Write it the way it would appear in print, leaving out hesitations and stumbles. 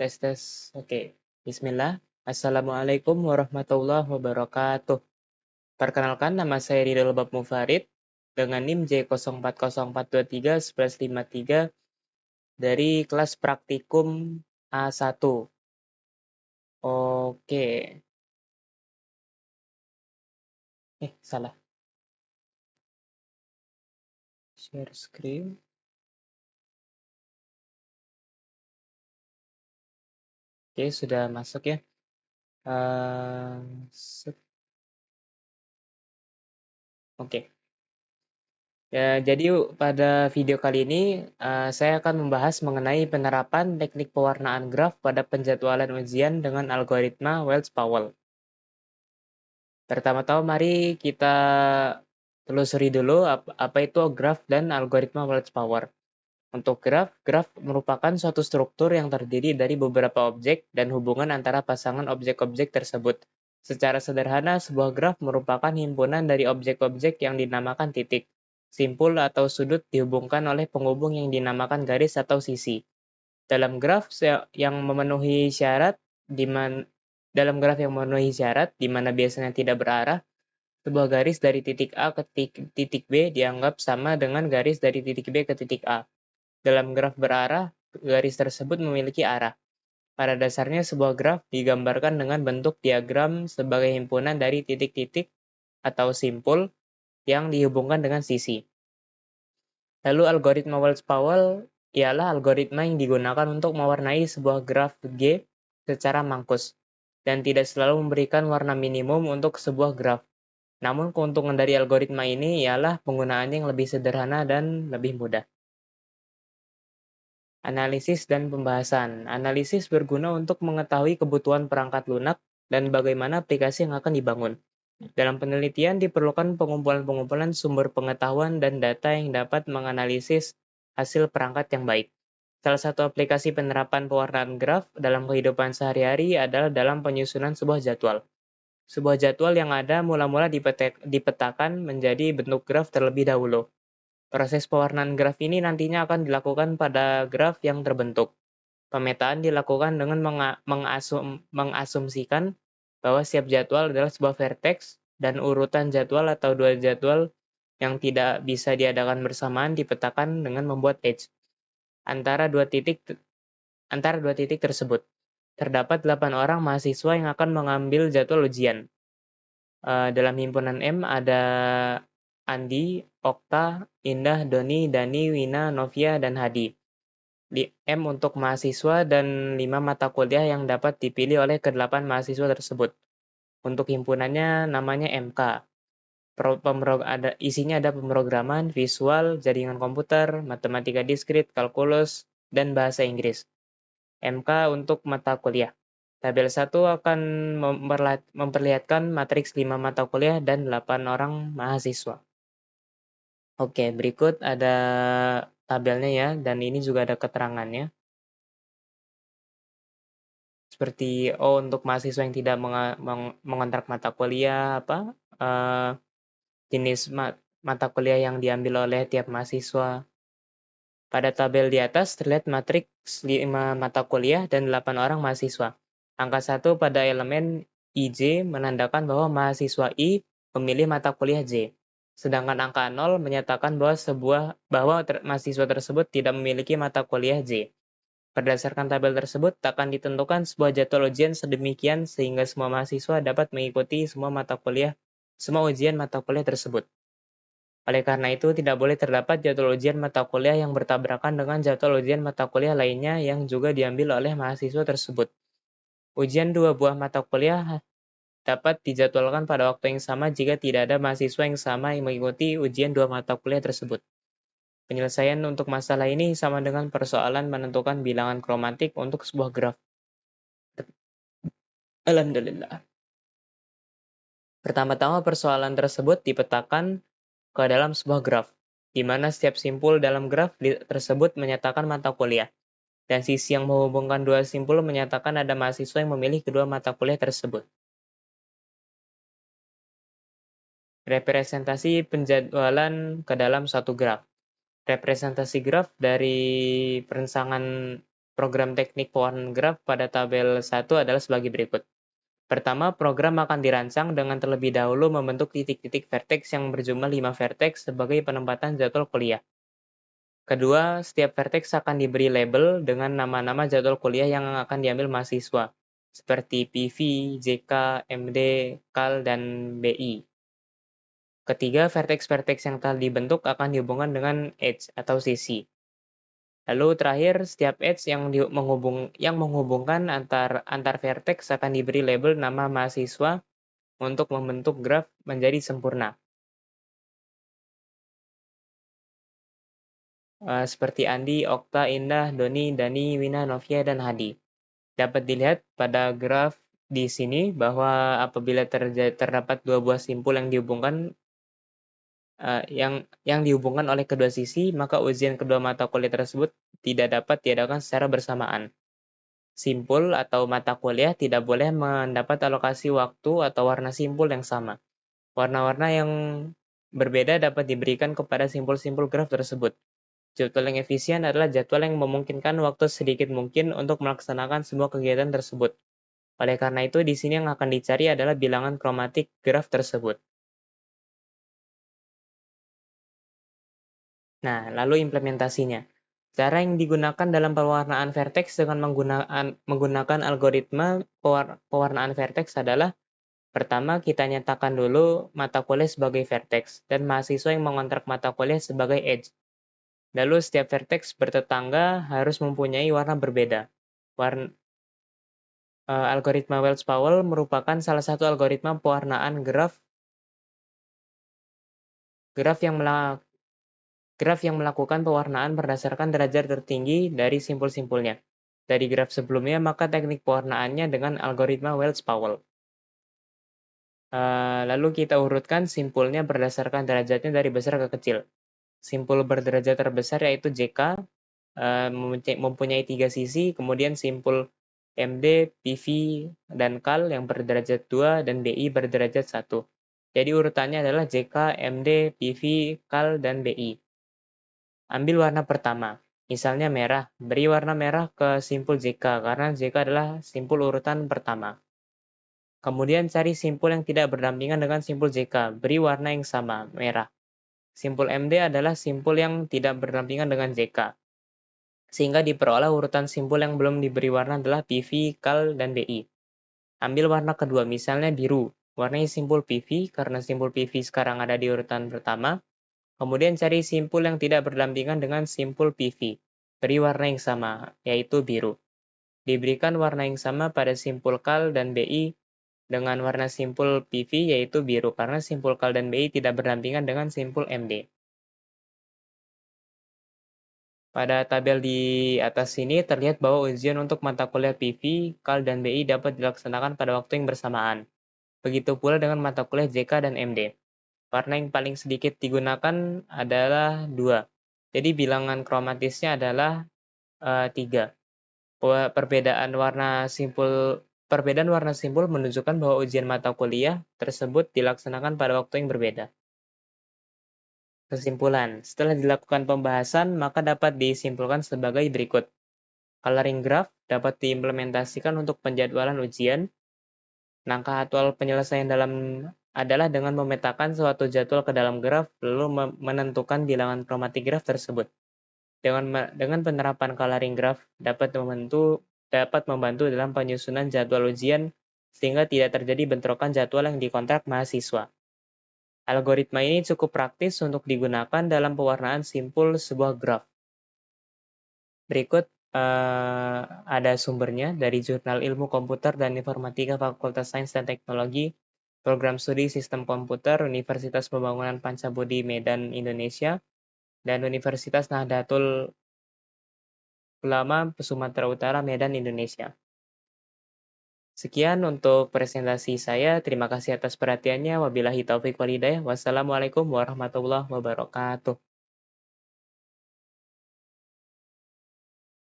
Tes tes. Oke. Bismillah. Assalamualaikum warahmatullahi wabarakatuh. Perkenalkan, nama saya Ridho Bab Mufarid dengan NIM J0404231153 dari kelas praktikum A1. Oke. Salah. Share screen. Oke, sudah masuk ya. Oke. Ya, jadi pada video kali ini saya akan membahas mengenai penerapan teknik pewarnaan graf pada penjadwalan ujian dengan algoritma Wells-Powell. Pertama-tama mari kita telusuri dulu apa itu graf dan algoritma Wells-Powell. Untuk graf merupakan suatu struktur yang terdiri dari beberapa objek dan hubungan antara pasangan objek-objek tersebut. Secara sederhana, sebuah graf merupakan himpunan dari objek-objek yang dinamakan titik. Simpul atau sudut dihubungkan oleh penghubung yang dinamakan garis atau sisi. Dalam graf yang memenuhi syarat di mana biasanya tidak berarah, sebuah garis dari titik A ke titik B dianggap sama dengan garis dari titik B ke titik A. Dalam graf berarah, garis tersebut memiliki arah. Pada dasarnya, sebuah graf digambarkan dengan bentuk diagram sebagai himpunan dari titik-titik atau simpul yang dihubungkan dengan sisi. Lalu algoritma Wells-Powell ialah algoritma yang digunakan untuk mewarnai sebuah graf G secara mangkus, dan tidak selalu memberikan warna minimum untuk sebuah graf. Namun keuntungan dari algoritma ini ialah penggunaannya yang lebih sederhana dan lebih mudah. Analisis dan pembahasan. Analisis berguna untuk mengetahui kebutuhan perangkat lunak dan bagaimana aplikasi yang akan dibangun. Dalam penelitian diperlukan pengumpulan-pengumpulan sumber pengetahuan dan data yang dapat menganalisis hasil perangkat yang baik. Salah satu aplikasi penerapan pewarnaan graf dalam kehidupan sehari-hari adalah dalam penyusunan sebuah jadwal. Sebuah jadwal yang ada mula-mula dipetakan menjadi bentuk graf terlebih dahulu. Proses pewarnaan graf ini nantinya akan dilakukan pada graf yang terbentuk. Pemetaan dilakukan dengan mengasumsikan bahwa setiap jadwal adalah sebuah vertex dan urutan jadwal atau dua jadwal yang tidak bisa diadakan bersamaan dipetakan dengan membuat edge antara dua titik tersebut. Terdapat 8 orang mahasiswa yang akan mengambil jadwal ujian. Dalam himpunan M ada Andi, Okta, Indah, Doni, Dani, Wina, Novia, dan Hadi. M untuk mahasiswa dan 5 mata kuliah yang dapat dipilih oleh ke-8 mahasiswa tersebut. Untuk himpunannya namanya MK. Isinya ada pemrograman, visual, jaringan komputer, matematika diskrit, kalkulus, dan bahasa Inggris. MK untuk mata kuliah. Tabel 1 akan memperlihatkan matriks 5 mata kuliah dan 8 orang mahasiswa. Oke, berikut ada tabelnya ya, dan ini juga ada keterangannya. Seperti untuk mahasiswa yang tidak mengontrak mata kuliah, jenis mata kuliah yang diambil oleh tiap mahasiswa. Pada tabel di atas terlihat matriks 5 mata kuliah dan 8 orang mahasiswa. Angka 1 pada elemen IJ menandakan bahwa mahasiswa I memilih mata kuliah J. Sedangkan angka 0 menyatakan bahwa mahasiswa tersebut tidak memiliki mata kuliah J. Berdasarkan tabel tersebut, akan ditentukan sebuah jadwal ujian sedemikian sehingga semua mahasiswa dapat mengikuti semua ujian mata kuliah tersebut. Oleh karena itu, tidak boleh terdapat jadwal ujian mata kuliah yang bertabrakan dengan jadwal ujian mata kuliah lainnya yang juga diambil oleh mahasiswa tersebut. Ujian 2 buah mata kuliah dapat dijadwalkan pada waktu yang sama jika tidak ada mahasiswa yang sama yang mengikuti ujian 2 mata kuliah tersebut. Penyelesaian untuk masalah ini sama dengan persoalan menentukan bilangan kromatik untuk sebuah graf. Alhamdulillah. Pertama-tama persoalan tersebut dipetakan ke dalam sebuah graf, di mana setiap simpul dalam graf tersebut menyatakan mata kuliah, dan sisi yang menghubungkan dua simpul menyatakan ada mahasiswa yang memilih kedua mata kuliah tersebut. Representasi penjadwalan ke dalam suatu graf. Representasi graf dari perengsangan Program teknik pewarnaan graf pada tabel 1 adalah sebagai berikut. Pertama, program akan dirancang dengan terlebih dahulu membentuk titik-titik vertex yang berjumlah 5 vertex sebagai penempatan jadwal kuliah. Kedua, setiap vertex akan diberi label dengan nama-nama jadwal kuliah yang akan diambil mahasiswa, seperti PV, JK, MD, KAL, dan BI. Ketiga, vertex-vertex yang telah dibentuk akan dihubungkan dengan edge atau sisi. Lalu terakhir, setiap edge yang menghubungkan antar vertex akan diberi label nama mahasiswa untuk membentuk graf menjadi sempurna. Seperti Andi, Okta, Indah, Doni, Dani, Wina, Novia, dan Hadi. Dapat dilihat pada graf di sini bahwa apabila terdapat dua buah simpul yang dihubungkan yang dihubungkan oleh kedua sisi, maka ujian kedua mata kuliah tersebut tidak dapat diadakan secara bersamaan. Simpul atau mata kuliah tidak boleh mendapat alokasi waktu atau warna simpul yang sama. Warna-warna yang berbeda dapat diberikan kepada simpul-simpul graf tersebut. Jadwal yang efisien adalah jadwal yang memungkinkan waktu sedikit mungkin untuk melaksanakan semua kegiatan tersebut. Oleh karena itu, di sini yang akan dicari adalah bilangan kromatik graf tersebut. Nah, lalu implementasinya. Cara yang digunakan dalam pewarnaan vertex dengan menggunakan algoritma pewarnaan vertex adalah pertama, kita nyatakan dulu mata kuliah sebagai vertex dan mahasiswa yang mengontrak mata kuliah sebagai edge. Lalu setiap vertex bertetangga harus mempunyai warna berbeda. Algoritma Wells-Powell merupakan salah satu algoritma pewarnaan graf yang melakukan pewarnaan berdasarkan derajat tertinggi dari simpul-simpulnya. Dari graf sebelumnya, maka teknik pewarnaannya dengan algoritma Wells-Powell. Lalu kita urutkan simpulnya berdasarkan derajatnya dari besar ke kecil. Simpul berderajat terbesar yaitu JK, mempunyai 3 sisi, kemudian simpul MD, PV, dan KAL yang berderajat 2, dan BI berderajat 1. Jadi urutannya adalah JK, MD, PV, KAL, dan BI. Ambil warna pertama, misalnya merah, beri warna merah ke simpul JK, karena JK adalah simpul urutan pertama. Kemudian cari simpul yang tidak berdampingan dengan simpul JK, beri warna yang sama, merah. Simpul MD adalah simpul yang tidak berdampingan dengan JK, sehingga diperoleh urutan simpul yang belum diberi warna adalah PV, KAL, dan BI. Ambil warna kedua, misalnya biru. Warnai simpul PV, karena simpul PV sekarang ada di urutan pertama. Kemudian cari simpul yang tidak berdampingan dengan simpul PV. Beri warna yang sama, yaitu biru. Diberikan warna yang sama pada simpul KAL dan BI dengan warna simpul PV, yaitu biru, karena simpul KAL dan BI tidak berdampingan dengan simpul MD. Pada tabel di atas sini terlihat bahwa ujian untuk mata kuliah PV, KAL, dan BI dapat dilaksanakan pada waktu yang bersamaan. Begitu pula dengan mata kuliah JK dan MD. Warna yang paling sedikit digunakan adalah 2. Jadi bilangan kromatisnya adalah 3. Perbedaan warna simpul menunjukkan bahwa ujian mata kuliah tersebut dilaksanakan pada waktu yang berbeda. Kesimpulan, setelah dilakukan pembahasan, maka dapat disimpulkan sebagai berikut. Coloring graph dapat diimplementasikan untuk penjadwalan ujian. Langkah awal penyelesaian adalah dengan memetakan suatu jadwal ke dalam graf, lalu menentukan bilangan kromatik graf tersebut. Dengan penerapan coloring graph dapat membantu dalam penyusunan jadwal ujian, sehingga tidak terjadi bentrokan jadwal yang dikontrak mahasiswa. Algoritma ini cukup praktis untuk digunakan dalam pewarnaan simpul sebuah graf. Berikut ada sumbernya dari Jurnal Ilmu Komputer dan Informatika Fakultas Sains dan Teknologi, Program Studi Sistem Komputer, Universitas Pembangunan Pancabudi Medan, Indonesia, dan Universitas Nahdlatul Ulama Sumatera Utara, Medan, Indonesia. Sekian untuk presentasi saya. Terima kasih atas perhatiannya. Wabillahi taufiq wal hidayah. Wassalamualaikum warahmatullahi wabarakatuh.